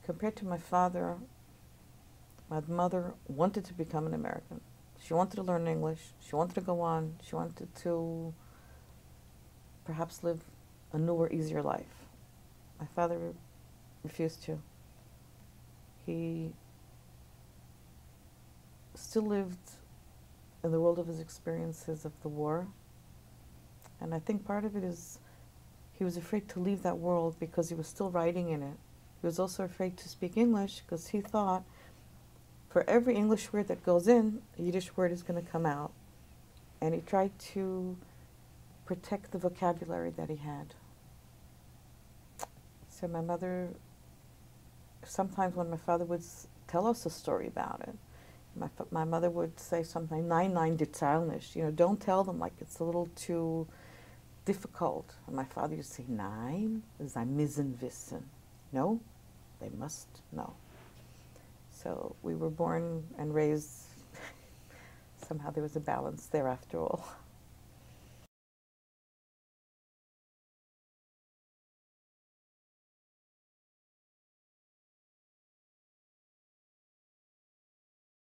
compared to my father, my mother wanted to become an American. She wanted to learn English. She wanted to go on. She wanted to perhaps live a newer, easier life. My father refused to. He still lived in the world of his experiences of the war. And I think part of it is he was afraid to leave that world because he was still writing in it. He was also afraid to speak English because he thought for every English word that goes in, a Yiddish word is going to come out. And he tried to protect the vocabulary that he had. So my mother, sometimes when my father would tell us a story about it, my mother would say something, nein, nein, die Zahl nicht. You know, don't tell them, like it's a little too difficult. And my father used to say, nein, sie müssen wissen. No, they must know. So we were born and raised, somehow there was a balance there after all.